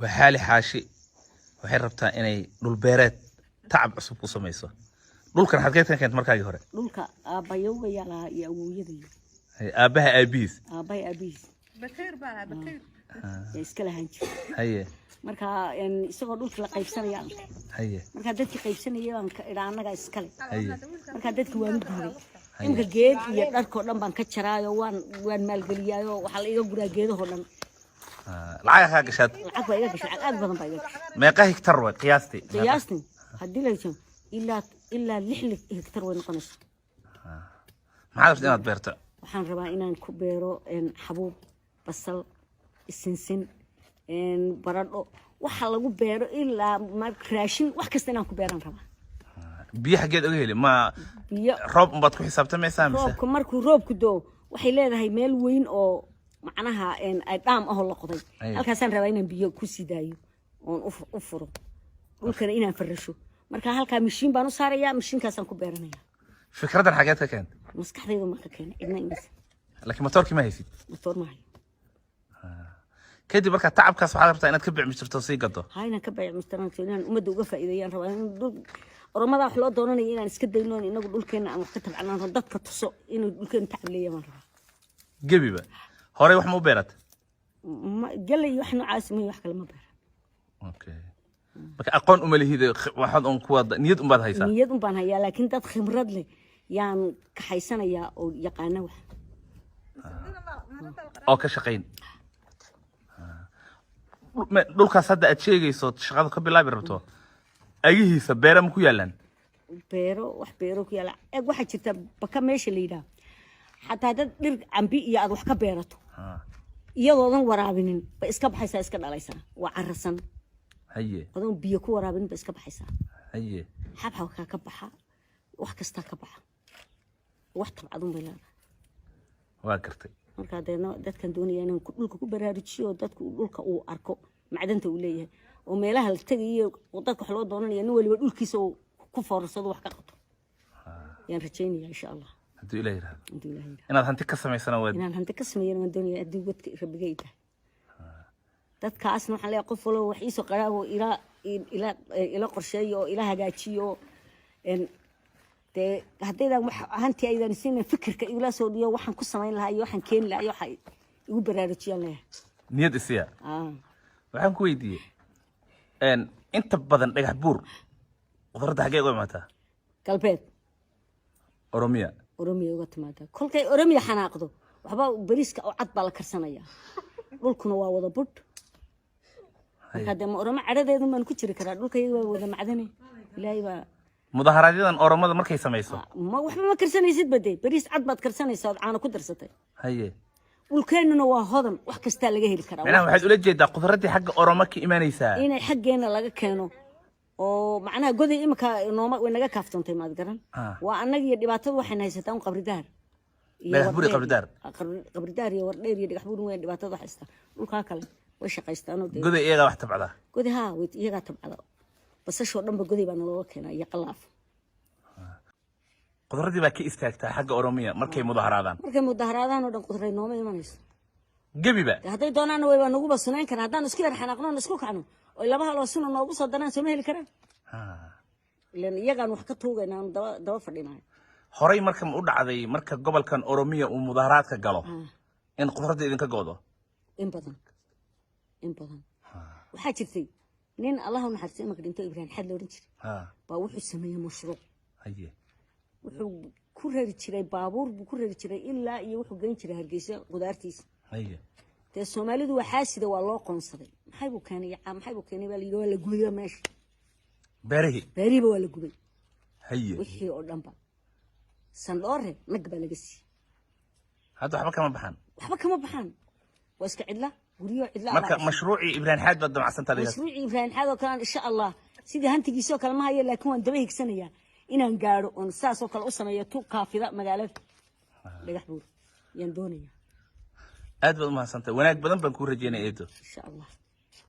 وحالي حاشي waxay rabtaa inay dhul beereed tacab cusub ku samayso dhulkan xadkeedkan keent markaagii hore dhulka aabayowga yaalaa iyo awowyaday aabaha aabiis bakeer baa bakeer iska lahaan jir haye marka isagoo dhulka la qaybsanaya haye marka dadka qaybsanaya aan ka anaga iska leh haye marka dadka waan guuray imka geed iyo dharko dhan baan ka jaraayo waan maalgeliyaayo waxa la iga guraa geedaho dhan lacag gashaad lacag baa iga gashay aad badan baa iga gashay meeqa hektar way qiyaastii hadii la joogo ilaa 6 hektar way noqonaysaa maxaad rabtaa inaad beerto waxaan rabaa inaan ku beero xabuub basal sinsin baradho waxa lagu beero ilaa raashin wax kasta inaan ku beeran rabaa biyaha geed uga heli ma roob baad ku xisaabtamaysaa mise roobku markuu roobku doo waxay leedahay meel weyn oo macnaha ay dhaam ah la qoday halkaasaan rabaa inaan biyo ku sidaayo oon u furo dhulkana inaan farasho marka halka mishiin baan u saarayaa mishiinkaasaan ku beeranayaa fikradan xageed ka keentay maskaxdayda marka keenay cidna inaysa laakiin motorkii ma haysid motor ma hayo kadib marka tacabkaas waxaad rabtaa inaad ka biicmistirto sii gado inaan ka biicmistirno inaan ummadda uga faa'iideeyaan rabaa in oromada wax loo doonanayo inaan iska dayno inagu dhulkeena aan wax ka tabcanaan dadka tuso inuu dhulkeena tacab leeyahay rabaa gabiba hore wax ma u beerat galay wax noocaas ma wax kale ma beeran okay marka aqoon uma lihid waxaad on ku wada niyad baad haysaa niyad baan hayaa laakiin dad khibrad leh yaan ka haysanayaa oo yaqaana wax oo ka shaqeyn dhulkaas hadda aad sheegayso shaqada ka bilaabi rabto agihiisa beero ma ku yaalaan beero ku yaala waxa jirta baka meesha la yiraahdo xataa dad dhir cambi iyo aad wax ka beerato iyadoodan waraabinin ba iska baxaysaa iska dhalaysaa waa carasan haye adoon biyo ku waraabinin ba iska baxaysaa haye xabxawka ka baxa wax kasta ka baxa wax tabcadun bay leedahay waa gartay marka dadkan doonaya inaan dhulka ku baraarujiyo dadku dhulka uu arko macdanta uu leeyahay oo meelaha la tagayo dadka wax loo doonanayo nin waliba dhulkiisa uu ku foorsado wax ka qabto yaan rajaynayaa insha Allah hadii ilaahay yiraahdo inaad hanti ka samaysana inaan hanti ka sameeyana waan doonayaa hadii wadka rabigayda dadkaasna waxaan leeyahay qof walba wax iisoo qaraabo ila qorsheeyo ila hagaajiyo haddaydan wax hanti aydan siinay fikirka igula soo dhiyo waxaan ku samayn lahaa iyo waxaan keeni lahaa iyo waxa igu baraarujiyaan leeyahay niyad isiya waxaan ku weydiiyey inta badan dhagax buur qudrada xagee uga imaataa galbeed oromiya uga timaada kolkay oromiya xanaaqdo waxba bariiska oo cad baa la karsanaya dhulkuna waa wada budh marka dama oromo caradeedu maan ku jiri karaa dhulkayga waa wada macdane ilaahay baa mudaharaadyada oromada markay samayso ma waxba ma karsanaysid baday bariis cad baad karsanaysaa caano ku darsatay haye dhulkeenuna waa hodan wax kasta laga heli karaa waxaad ula jeedaa qudradii xagga oromo ka iimaanaysaa inay xaggeena laga keeno oo macnaha goday imka nooma way naga kaaftoontay maad garan waa annaga iyo dhibaatada waxaan haysataa qabridaar qabridaar iyo wardheer iyo dhagax buur way dhibaatada haysta dhulka kale way shaqaystaan oo goday iyaga wax tabcada goday way iyaga tabcada basasho dhanba goday baa naloo keenay iyo qalaaf qudradii baa ka istaagtaa xagga oromiya markay mudaharaadaan oo dhan qudray nooma imanayso gabiba hadday doonaan way baa nagu basnayn karaan haddaan isku yar xanaaqno isku kacno oo laba hal oo sano noogu soo danaan soo heli karaan ilaan iyagaan wax ka tuugaynaa daba fadhinaay horay marka u dhacday marka gobolkan oromiya uu mudaharaadka galo in qudradda idinka goodo in badan waxaa jirtay nin allah u naxariistay marka dhinto Ibrahim xad loo oran jiray baa wuxuu sameeyay mashruuc haye wuxuu ku reeri jiray baabuur buu ku reeri jiray ilaa iyo wuxuu geyn jiray Hargeysa qudaartiisa haye te Soomaalidu waxa sida waa loo qoonsaday maxay buu keenay baa la gubay meesha beerihi waa la gubay haye wixii oo dhanba sandoore nag baa laga sii hadda waxba kama baxan waa iska cidla guriyo cidla marka mashruuci Ibrahim Xaad baa damacsantaa mashruuci Ibrahim Xaad oo kale insha Allah sidii hantigiisa kale ma hayo laakiin waan daba higsanayaa inaan gaaro oo saas oo kale u sameeyo tu kaafida magaalada dhagax buur yaan doonayaa aad baad u mahadsantahay wanaag badan baan ku rajeynayaa insha Allah